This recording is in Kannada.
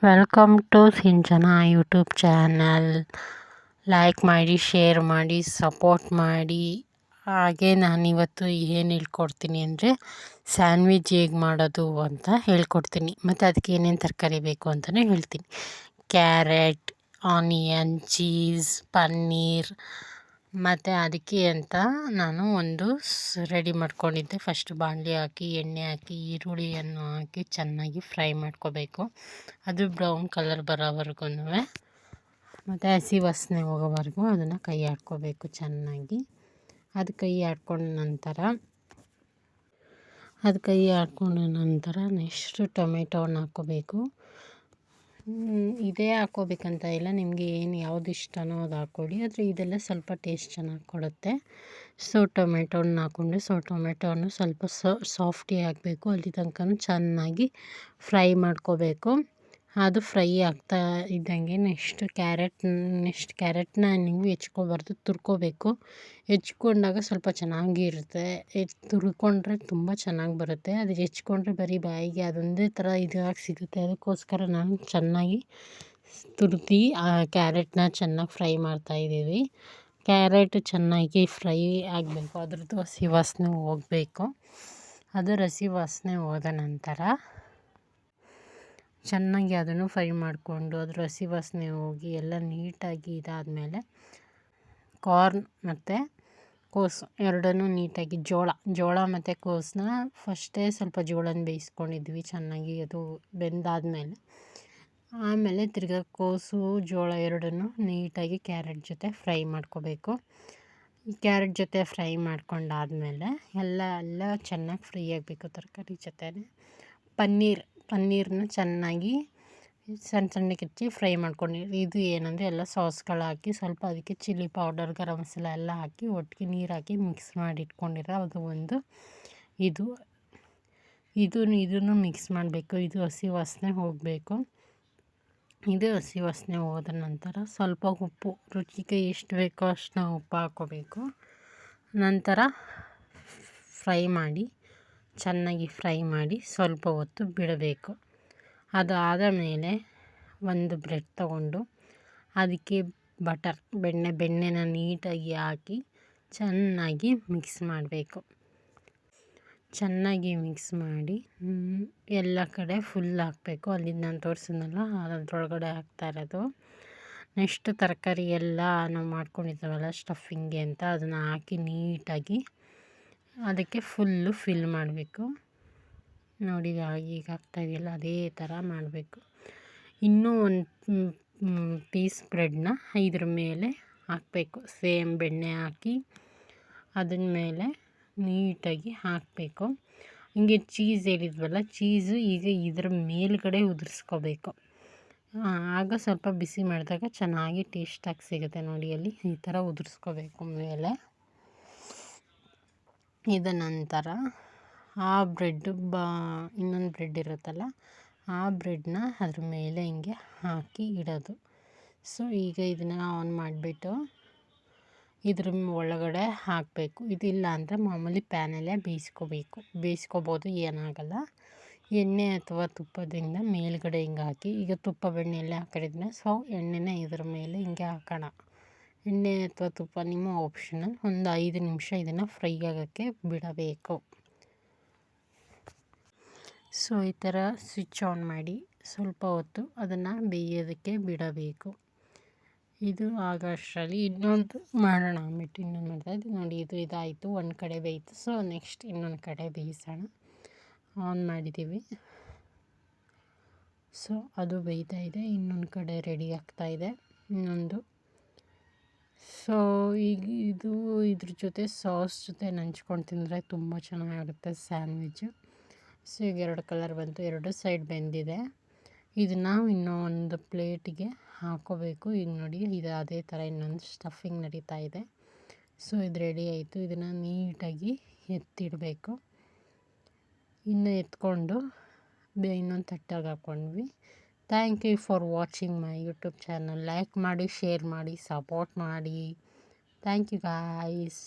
Welcome to Sinchana YouTube channel. Like ಮಾಡಿ, ಶೇರ್ ಮಾಡಿ, ಸಪೋರ್ಟ್ ಮಾಡಿ. ಹಾಗೆ ನಾನಿವತ್ತು ಏನು ಹೇಳ್ಕೊಡ್ತೀನಿ ಅಂದರೆ ಸ್ಯಾಂಡ್ವಿಚ್ ಹೇಗೆ ಮಾಡೋದು ಅಂತ ಹೇಳ್ಕೊಡ್ತೀನಿ. ಮತ್ತು ಅದಕ್ಕೆ ಏನೇನು ತರಕಾರಿ ಬೇಕು ಅಂತಲೇ ಹೇಳ್ತೀನಿ. Carrot, onion, cheese, paneer. ಮತ್ತು ಅದಕ್ಕೆ ಅಂತ ನಾನು ಒಂದು ರೆಡಿ ಮಾಡ್ಕೊಂಡಿದ್ದೆ. ಫಸ್ಟ್ ಬಾಣಲಿ ಹಾಕಿ, ಎಣ್ಣೆ ಹಾಕಿ, ಈರುಳ್ಳಿಯನ್ನು ಹಾಕಿ ಚೆನ್ನಾಗಿ ಫ್ರೈ ಮಾಡ್ಕೋಬೇಕು. ಅದು ಬ್ರೌನ್ ಕಲರ್ ಬರೋವರೆಗೂ, ಮತ್ತು ಹಸಿ ವಾಸನೆ ಹೋಗೋವರೆಗೂ ಅದನ್ನು ಕೈ ಆಡ್ಕೋಬೇಕು ಚೆನ್ನಾಗಿ. ಅದು ಕೈ ಆಡ್ಕೊಂಡ ನಂತರ ನೆಕ್ಸ್ಟು ಟೊಮೆಟೋನ ಹಾಕ್ಕೋಬೇಕು. ಇದೇ ಹಾಕ್ಕೋಬೇಕಂತ ಇಲ್ಲ, ನಿಮಗೆ ಯಾವುದು ಇಷ್ಟನೋ ಅದು ಹಾಕ್ಕೊಳ್ಳಿ. ಆದರೆ ಇದೆಲ್ಲ ಸ್ವಲ್ಪ ಟೇಸ್ಟ್ ಚೆನ್ನಾಗಿ ಕೊಡುತ್ತೆ. ಟೊಮೆಟೋನ ಹಾಕ್ಕೊಂಡು ಟೊಮೆಟೋನ ಸ್ವಲ್ಪ ಸಾಫ್ಟಿ ಆಗಬೇಕು. ಅಲ್ಲಿ ತನಕ ಚೆನ್ನಾಗಿ ಫ್ರೈ ಮಾಡ್ಕೋಬೇಕು. ಅದು ಫ್ರೈ ಆಗ್ತಾ ಇದ್ದಂಗೆ ನೆಕ್ಸ್ಟ್ ಕ್ಯಾರೆಟ್ನ ನೀವು ಹೆಚ್ಕೋಬಾರ್ದು, ತುರ್ಕೋಬೇಕು. ಹೆಚ್ಕೊಂಡಾಗ ಸ್ವಲ್ಪ ಚೆನ್ನಾಗಿರುತ್ತೆ. ತುರ್ಕೊಂಡ್ರೆ ತುಂಬ ಚೆನ್ನಾಗಿ ಬರುತ್ತೆ. ಅದು ಹೆಚ್ಕೊಂಡ್ರೆ ಬರೀ ಬಾಯಿಗೆ ಅದೊಂದೇ ಥರ ಇದಾಗಿ ಸಿಗುತ್ತೆ. ಅದಕ್ಕೋಸ್ಕರ ನಾನು ಚೆನ್ನಾಗಿ ತುರಿದು ಆ ಕ್ಯಾರೆಟ್ನ ಚೆನ್ನಾಗಿ ಫ್ರೈ ಮಾಡ್ತಾಯಿದ್ದೀವಿ. ಕ್ಯಾರೆಟ್ ಚೆನ್ನಾಗಿ ಫ್ರೈ ಆಗಬೇಕು, ಅದ್ರದ್ದು ಹಸಿ ವಾಸನೆ ಹೋಗಬೇಕು. ಅದು ಹಸಿ ವಾಸನೆ ಹೋದ ನಂತರ ಚೆನ್ನಾಗಿ ಅದನ್ನು ಫ್ರೈ ಮಾಡಿಕೊಂಡು ಅದ್ರ ಹಸಿ ವಾಸನೆ ಹೋಗಿ ಎಲ್ಲ ನೀಟಾಗಿ ಇದಾದಮೇಲೆ ಕಾರ್ನ್ ಮತ್ತು ಕೋಸು ಎರಡನ್ನೂ ನೀಟಾಗಿ ಜೋಳ ಮತ್ತು ಕೋಸನ್ನ ಫಸ್ಟೇ ಸ್ವಲ್ಪ ಜೋಳನ ಬೇಯಿಸ್ಕೊಂಡಿದ್ವಿ ಚೆನ್ನಾಗಿ. ಅದು ಬೆಂದಾದಮೇಲೆ ಆಮೇಲೆ ತಿರ್ಗಾ ಕೋಸು, ಜೋಳ ಎರಡನ್ನೂ ನೀಟಾಗಿ ಕ್ಯಾರೆಟ್ ಜೊತೆ ಫ್ರೈ ಮಾಡ್ಕೋಬೇಕು. ಕ್ಯಾರೆಟ್ ಜೊತೆ ಫ್ರೈ ಮಾಡ್ಕೊಂಡಾದಮೇಲೆ ಎಲ್ಲ ಚೆನ್ನಾಗಿ ಫ್ರೈ ಆಗಬೇಕು ತರಕಾರಿ ಜೊತೆನೇ. ಪನ್ನೀರನ್ನ ಚೆನ್ನಾಗಿ ಸಣ್ಣಕ್ಕೆ ಹೆಚ್ಚಿ ಫ್ರೈ ಮಾಡ್ಕೊಂಡು, ಇದು ಏನಂದರೆ ಎಲ್ಲ ಸಾಸ್ಗಳು ಹಾಕಿ ಸ್ವಲ್ಪ ಅದಕ್ಕೆ ಚಿಲ್ಲಿ ಪೌಡರ್, ಗರಂ ಮಸಾಲ ಎಲ್ಲ ಹಾಕಿ ಒಟ್ಟಿಗೆ ನೀರು ಹಾಕಿ ಮಿಕ್ಸ್ ಮಾಡಿ ಇಟ್ಕೊಂಡಿರೋ ಅದು ಒಂದು. ಇದನ್ನು ಮಿಕ್ಸ್ ಮಾಡಬೇಕು. ಇದು ಹಸಿ ವಾಸನೆ ಹೋಗಬೇಕು. ಇದು ಹಸಿ ವಾಸನೆ ಹೋದ ನಂತರ ಸ್ವಲ್ಪ ಉಪ್ಪು, ರುಚಿಗೆ ಎಷ್ಟು ಬೇಕೋ ಅಷ್ಟು ಉಪ್ಪು ಹಾಕ್ಕೋಬೇಕು. ನಂತರ ಚೆನ್ನಾಗಿ ಫ್ರೈ ಮಾಡಿ ಸ್ವಲ್ಪ ಹೊತ್ತು ಬಿಡಬೇಕು. ಅದಾದ ಮೇಲೆ ಒಂದು ಬ್ರೆಡ್ ತೊಗೊಂಡು ಅದಕ್ಕೆ ಬೆಣ್ಣೆನ ನೀಟಾಗಿ ಹಾಕಿ ಚೆನ್ನಾಗಿ ಮಿಕ್ಸ್ ಮಾಡಬೇಕು. ಚೆನ್ನಾಗಿ ಮಿಕ್ಸ್ ಮಾಡಿ ಎಲ್ಲ ಕಡೆ ಫುಲ್ ಹಾಕಬೇಕು. ಅಲ್ಲಿಂದ ನಾನು ತೋರಿಸಿದ್ನಲ್ಲ ಅದರೊಳಗಡೆ ಹಾಕ್ತಾ ಇರೋದು. ನೆಕ್ಸ್ಟ್ ತರಕಾರಿ ಎಲ್ಲ ನಾವು ಮಾಡ್ಕೊಂಡಿದ್ದೀವಲ್ಲ ಸ್ಟಫಿಂಗ್ಗೆ ಅಂತ, ಅದನ್ನು ಹಾಕಿ ನೀಟಾಗಿ ಅದಕ್ಕೆ ಫುಲ್ಲು ಫಿಲ್ ಮಾಡಬೇಕು. ನೋಡಿ ಈಗ ಆಗ್ತಾಯಿದೆಯಲ್ಲ ಅದೇ ಥರ ಮಾಡಬೇಕು. ಇನ್ನೂ ಒಂದು ಪೀಸ್ ಬ್ರೆಡ್ನ ಇದ್ರ ಮೇಲೆ ಹಾಕಬೇಕು. ಸೇಮ್ ಬೆಣ್ಣೆ ಹಾಕಿ ಅದರ ಮೇಲೆ ನೀಟಾಗಿ ಹಾಕಬೇಕು. ಹಿಂಗೆ ಚೀಸ್ ಹೇಳಿದ್ವಲ್ಲ, ಚೀಸು ಈಗ ಇದ್ರ ಮೇಲ್ಗಡೆ ಉದುರಿಸ್ಕೋಬೇಕು. ಆಗ ಸ್ವಲ್ಪ ಬಿಸಿ ಮಾಡಿದಾಗ ಚೆನ್ನಾಗಿ ಟೇಸ್ಟಾಗಿ ಸಿಗುತ್ತೆ. ನೋಡಿ ಅಲ್ಲಿ ಈ ಥರ ಉದುರಿಸ್ಕೋಬೇಕು ಮೇಲೆ. ಇದ ನಂತರ ಆ ಇನ್ನೊಂದು ಬ್ರೆಡ್ ಇರುತ್ತಲ್ಲ, ಆ ಬ್ರೆಡ್ನ ಅದ್ರ ಮೇಲೆ ಹಿಂಗೆ ಹಾಕಿ ಇಡೋದು. ಈಗ ಇದನ್ನು ಆನ್ ಮಾಡಿಬಿಟ್ಟು ಇದ್ರ ಒಳಗಡೆ ಹಾಕಬೇಕು. ಇದಿಲ್ಲ ಅಂದರೆ ಮಾಮೂಲಿ ಪ್ಯಾನಲ್ಲೇ ಬೇಯಿಸ್ಕೋಬೋದು, ಏನಾಗಲ್ಲ. ಎಣ್ಣೆ ಅಥವಾ ತುಪ್ಪದಿಂದ ಮೇಲ್ಗಡೆ ಹಿಂಗೆ ಹಾಕಿ, ಈಗ ತುಪ್ಪ ಬೆಣ್ಣೆ ಎಲ್ಲ ಹಾಕಿದ್ಮೇಲೆ ಎಣ್ಣೆನ ಇದ್ರ ಮೇಲೆ ಹಿಂಗೆ ಹಾಕೋಣ. ಎಣ್ಣೆ ಅಥವಾ ತುಪ್ಪ ನಿಮ್ಮ ಆಪ್ಷನಲ್. ಒಂದು 5 ನಿಮಿಷ ಇದನ್ನು ಫ್ರೈ ಆಗೋಕ್ಕೆ ಬಿಡಬೇಕು. ಈ ಥರ ಸ್ವಿಚ್ ಆನ್ ಮಾಡಿ ಸ್ವಲ್ಪ ಹೊತ್ತು ಅದನ್ನು ಬೇಯೋದಕ್ಕೆ ಬಿಡಬೇಕು. ಇದು ಆಗೋಷ್ಟರಲ್ಲಿ ಇನ್ನೊಂದು ಮಾಡೋಣ ಅಂದ್ಬಿಟ್ಟು ಇನ್ನೊಂದು ಮಾಡ್ತಾಯಿದ್ದೆ. ನೋಡಿ ಇದಾಯಿತು, ಒಂದು ಕಡೆ ಬೇಯಿತು. ನೆಕ್ಸ್ಟ್ ಇನ್ನೊಂದು ಕಡೆ ಬೇಯಿಸೋಣ. ಆನ್ ಮಾಡಿದ್ದೀವಿ. ಅದು ಬೇಯ್ತಾಯಿದೆ. ಇನ್ನೊಂದು ಕಡೆ ರೆಡಿ ಆಗ್ತಾಯಿದೆ ಇನ್ನೊಂದು. ಈಗ ಇದ್ರ ಜೊತೆ ಸಾಸ್ ಜೊತೆ ನಂಚ್ಕೊಂಡು ತಿಂದರೆ ತುಂಬ ಚೆನ್ನಾಗಿರುತ್ತೆ ಸ್ಯಾಂಡ್ವಿಚ್ಚು. ಈಗ 2 ಕಲರ್ ಬಂತು, 2 ಸೈಡ್ ಬೆಂದಿದೆ. ಇದನ್ನು ಇನ್ನೂ ಒಂದು ಪ್ಲೇಟಿಗೆ ಹಾಕ್ಕೋಬೇಕು. ಈಗ ನೋಡಿ ಇದು ಅದೇ ಥರ ಇನ್ನೊಂದು ಸ್ಟಫಿಂಗ್ ನಡೀತಾ ಇದೆ. ಇದು ರೆಡಿ ಆಯಿತು. ಇದನ್ನು ನೀಟಾಗಿ ಎತ್ತಿಡಬೇಕು. ಇನ್ನು ಎತ್ಕೊಂಡು ಇನ್ನೊಂದು ತಟ್ಟೆಗೆ ಹಾಕ್ಕೊಂಡ್ವಿ. Thank you for watching my YouTube channel. Like ಮಾಡಿ, ಶೇರ್ ಮಾಡಿ, ಸಪೋರ್ಟ್ ಮಾಡಿ. Thank you guys.